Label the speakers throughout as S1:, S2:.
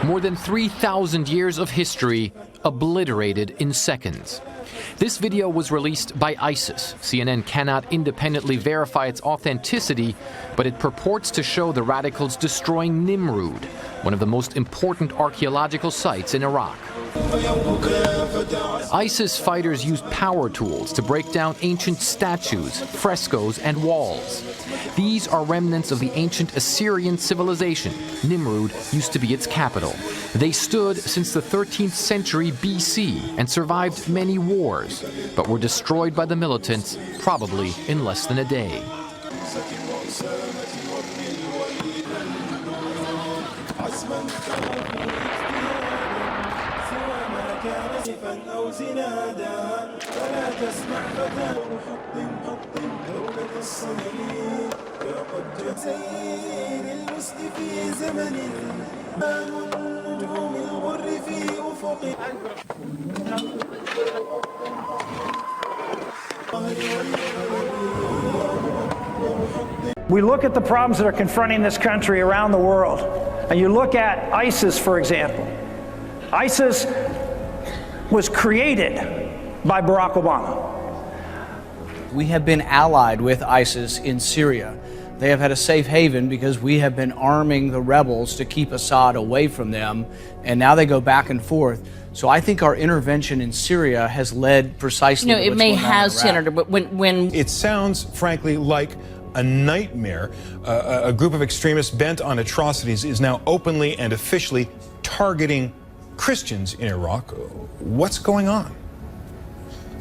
S1: More than 3,000 years of history obliterated in seconds. This video was released by ISIS. CNN cannot independently verify its authenticity, but it purports to show the radicals destroying Nimrud, one of the most important archaeological sites in Iraq. ISIS fighters used power tools to break down ancient statues, frescoes, and walls. These are remnants of the ancient Assyrian civilization. Nimrud used to be its capital. They stood since the 13th century BC and survived many wars, but were destroyed by the militants probably in less than a day.
S2: We look at the problems that are confronting this country around the world, and you look at ISIS, for example. ISIS was created by Barack Obama.
S3: We have been allied with ISIS in Syria. They have had a safe haven because we have been arming the rebels to keep Assad away from them, and now they go back and forth. So I think our intervention in Syria has led precisely to what's
S4: it may
S3: going on
S4: have,
S3: in Iraq.
S4: Senator, but when
S5: it sounds, frankly, like a nightmare. A group of extremists bent on atrocities is now openly and officially targeting Christians in Iraq. What's going on?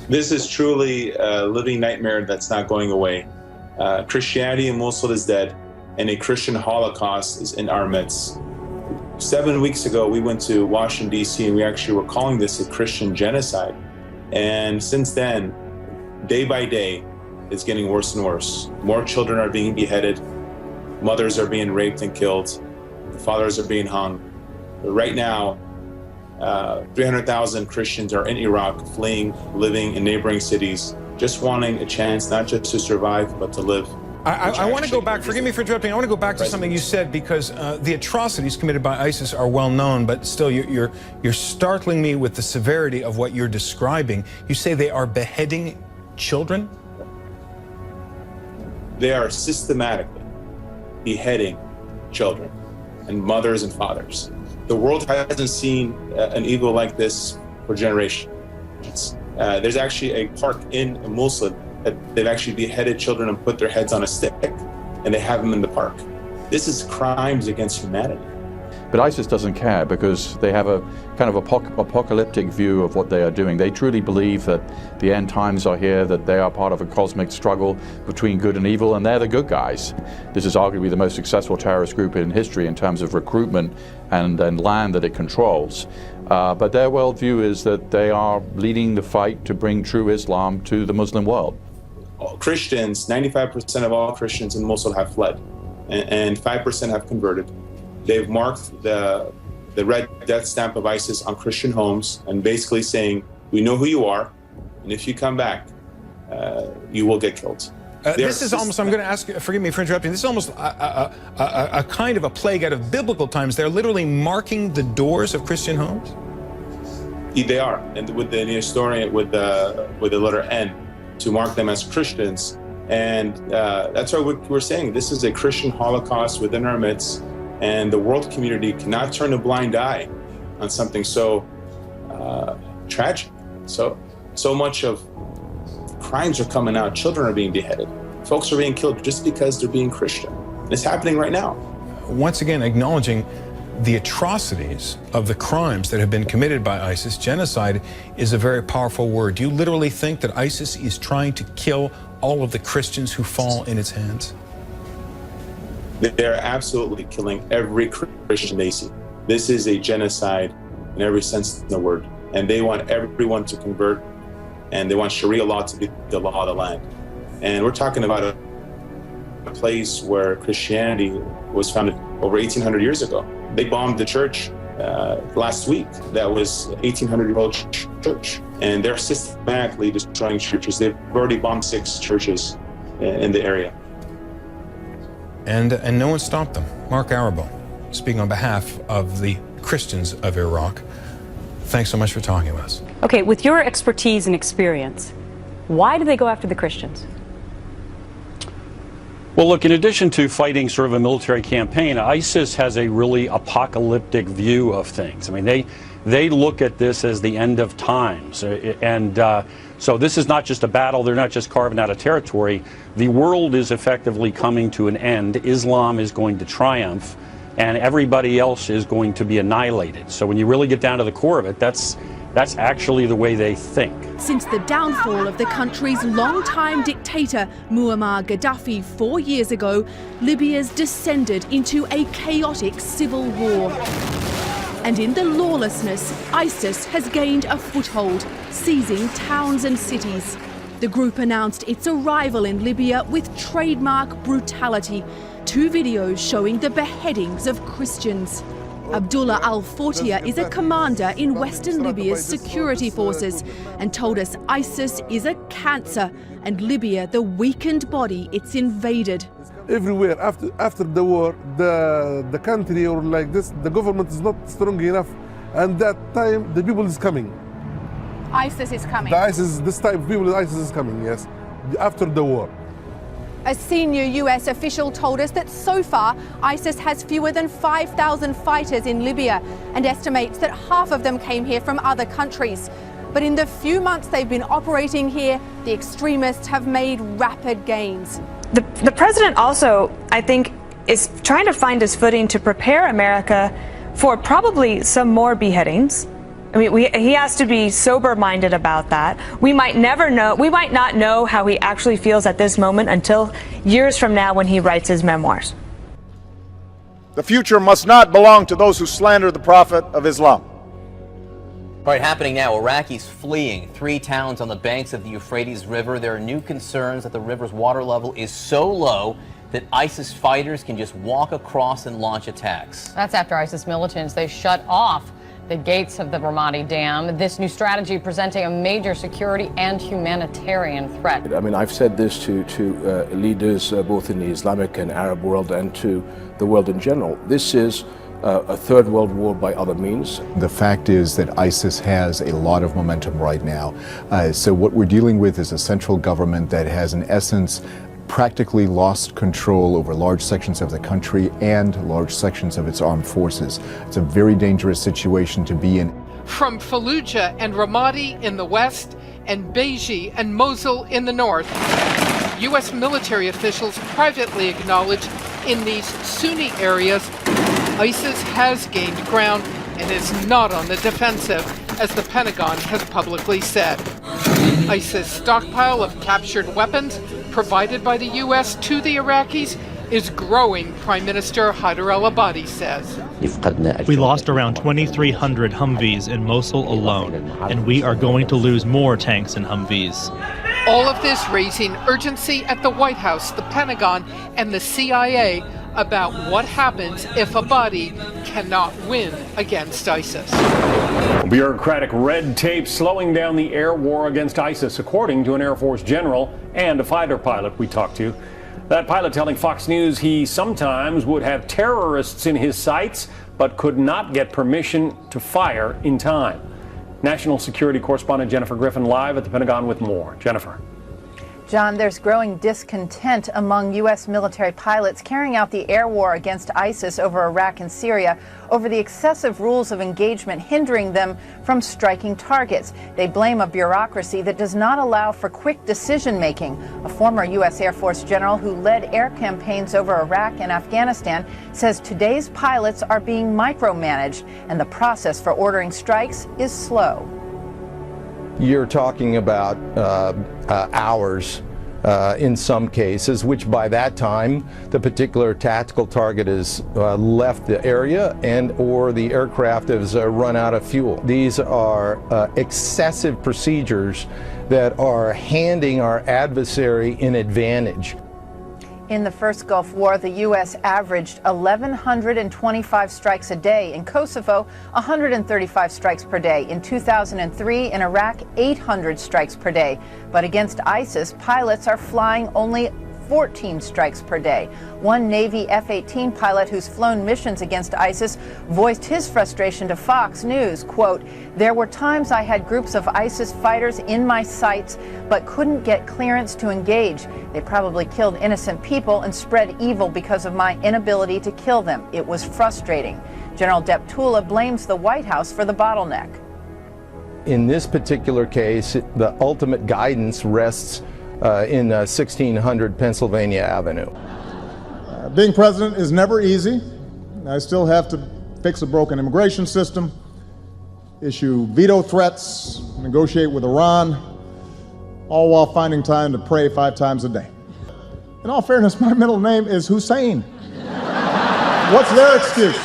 S6: This is truly a living nightmare that's not going away. Christianity in Mosul is dead, and a Christian Holocaust is in our midst. 7 weeks ago, we went to Washington, D.C., and we actually were calling this a Christian genocide. And since then, day by day, it's getting worse and worse. More children are being beheaded, mothers are being raped and killed, fathers are being hung. But right now, 300,000 Christians are in Iraq, fleeing, living in neighboring cities, just wanting a chance not just to survive, but to live.
S5: I want to go back, forgive me for interrupting, I want to go back to something you said, because the atrocities committed by ISIS are well known, but still you're startling me with the severity of what you're describing. You say they are beheading children?
S6: They are systematically beheading children and mothers and fathers. The world hasn't seen an evil like this for generations. There's actually a park in Mosul that they've actually beheaded children and put their heads on a stick, and they have them in the park. This is crimes against humanity.
S7: But ISIS doesn't care, because they have a kind of apocalyptic view of what they are doing. They truly believe that the end times are here, that they are part of a cosmic struggle between good and evil, and they're the good guys. This is arguably the most successful terrorist group in history in terms of recruitment and land that it controls. But their worldview is that they are leading the fight to bring true Islam to the Muslim world.
S6: Christians, 95% of all Christians in Mosul have fled, and 5% have converted. They've marked the red death stamp of ISIS on Christian homes, and basically saying, we know who you are, and if you come back, you will get killed.
S5: This is almost, I'm going to ask you, forgive me for interrupting, this is almost a kind of a plague out of biblical times. They're literally marking the doors of Christian homes?
S6: They are, and with the historian, with the letter N, to mark them as Christians. And that's why we're saying this is a Christian Holocaust within our midst, and the world community cannot turn a blind eye on something so tragic. So much of crimes are coming out. Children are being beheaded. Folks are being killed just because they're being Christian. And it's happening right now.
S5: Once again, acknowledging the atrocities of the crimes that have been committed by ISIS. Genocide is a very powerful word. Do you literally think that ISIS is trying to kill all of the Christians who fall in its hands?
S6: They're absolutely killing every Christian they see. This is a genocide in every sense of the word. And they want everyone to convert, and they want Sharia law to be the law of the land. And we're talking about a place where Christianity was founded over 1,800 years ago. They bombed the church last week. That was 1,800-year-old church. And they're systematically destroying churches. They've already bombed 6 churches in the area.
S5: And no one stopped them. Mark Arabo. speaking on behalf of the Christians of Iraq. Thanks so much for talking with us.
S4: Okay, with your expertise and experience, why do they go after the Christians?
S8: Well, look, in addition to fighting sort of a military campaign, ISIS has a really apocalyptic view of things. I mean, they look at this as the end of times. So this is not just a battle. They're not just carving out a territory. The world is effectively coming to an end. Islam is going to triumph, and everybody else is going to be annihilated. So when you really get down to the core of it, that's actually the way they think.
S9: Since the downfall of the country's longtime dictator, Muammar Gaddafi, 4 years ago, Libya's descended into a chaotic civil war. And in the lawlessness, ISIS has gained a foothold, seizing towns and cities. The group announced its arrival in Libya with trademark brutality. 2 videos showing the beheadings of Christians. Abdullah al-Fortia is a commander in Western Libya's security forces and told us ISIS is a cancer and Libya the weakened body it's invaded.
S10: Everywhere after the war, the country or like this, the government is not strong enough, and that time the people is coming.
S9: ISIS is coming.
S10: This type of people, ISIS is coming, yes, after the war.
S9: A senior US official told us that so far ISIS has fewer than 5,000 fighters in Libya and estimates that half of them came here from other countries. But in the few months they've been operating here, the extremists have made rapid gains.
S11: The president also, I think, is trying to find his footing to prepare America for probably some more beheadings. I mean, he has to be sober-minded about that. We might not know how he actually feels at this moment until years from now when he writes his memoirs.
S12: The future must not belong to those who slander the Prophet of Islam.
S13: All right, happening now, Iraqis fleeing 3 towns on the banks of the Euphrates River. There are new concerns that the river's water level is so low that ISIS fighters can just walk across and launch attacks.
S14: That's after ISIS militants, they shut off the gates of the Ramadi Dam. This new strategy presenting a major security and humanitarian threat.
S15: I mean, I've said this to leaders both in the Islamic and Arab world and to the world in general. This is a third world war by other means.
S16: The fact is that ISIS has a lot of momentum right now. So what we're dealing with is a central government that has, in essence, practically lost control over large sections of the country and large sections of its armed forces. It's a very dangerous situation to be in.
S17: From Fallujah and Ramadi in the west and Beiji and Mosul in the north, U.S. military officials privately acknowledge in these Sunni areas, ISIS has gained ground and is not on the defensive, as the Pentagon has publicly said. ISIS stockpile of captured weapons provided by the U.S. to the Iraqis is growing, Prime Minister Haider al-Abadi says.
S18: We lost around 2,300 Humvees in Mosul alone, and we are going to lose more tanks and Humvees.
S17: All of this raising urgency at the White House, the Pentagon, and the CIA about what happens if Abadi cannot win against ISIS.
S19: Bureaucratic red tape slowing down the air war against ISIS, according to an Air Force general and a fighter pilot we talked to. That pilot telling Fox News he sometimes would have terrorists in his sights, but could not get permission to fire in time. National security correspondent Jennifer Griffin live at the Pentagon with more. Jennifer.
S20: John, there's growing discontent among U.S. military pilots carrying out the air war against ISIS over Iraq and Syria over the excessive rules of engagement hindering them from striking targets. They blame a bureaucracy that does not allow for quick decision-making. A former U.S. Air Force general who led air campaigns over Iraq and Afghanistan says today's pilots are being micromanaged and the process for ordering strikes is slow.
S21: You're talking about hours in some cases, which by that time the particular tactical target has left the area and or the aircraft has run out of fuel. These are excessive procedures that are handing our adversary an advantage.
S20: In the first Gulf War, the U.S. averaged 1,125 strikes a day. In Kosovo, 135 strikes per day. In 2003, in Iraq, 800 strikes per day. But against ISIS, pilots are flying only 14 strikes per day. One Navy F-18 pilot who's flown missions against ISIS voiced his frustration to Fox News. Quote, "There were times I had groups of ISIS fighters in my sights, but couldn't get clearance to engage. They probably killed innocent people and spread evil because of my inability to kill them. It was frustrating." General Deptula blames the White House for the bottleneck.
S21: In this particular case, the ultimate guidance rests in 1600 Pennsylvania Avenue.
S1: Being president is never easy. I still have to fix a broken immigration system, issue veto threats, negotiate with Iran, all while finding time to pray 5 times a day. In all fairness, my middle name is Hussein. What's their excuse?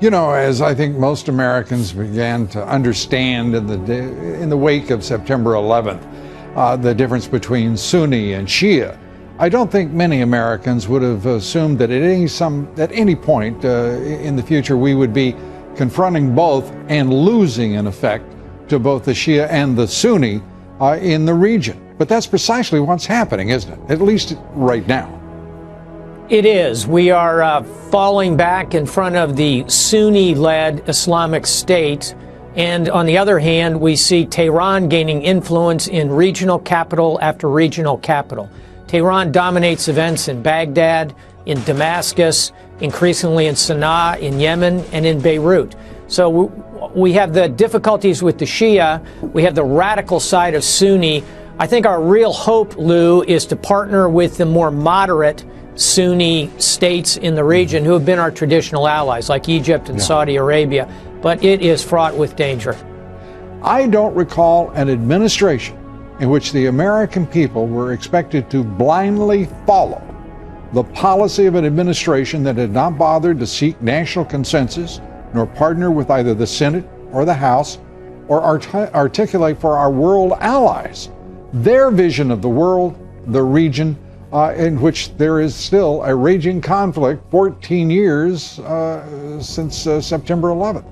S22: You know, as I think most Americans began to understand in the wake of September 11th, the difference between Sunni and Shia, I don't think many Americans would have assumed that at any point in the future we would be confronting both and losing, in effect, to both the Shia and the Sunni in the region. But that's precisely what's happening, isn't it? At least right now.
S23: It is. We are falling back in front of the Sunni-led Islamic State. And on the other hand, we see Tehran gaining influence in regional capital after regional capital. Tehran dominates events in Baghdad, in Damascus, increasingly in Sana'a, in Yemen, and in Beirut. So we have the difficulties with the Shia. We have the radical side of Sunni. I think our real hope, Lou, is to partner with the more moderate Sunni states in the region who have been our traditional allies, like Egypt and Saudi Arabia. But it is fraught with danger.
S22: I don't recall an administration in which the American people were expected to blindly follow the policy of an administration that had not bothered to seek national consensus, nor partner with either the Senate or the House, or articulate for our world allies their vision of the world, the region, in which there is still a raging conflict 14 years since September 11th.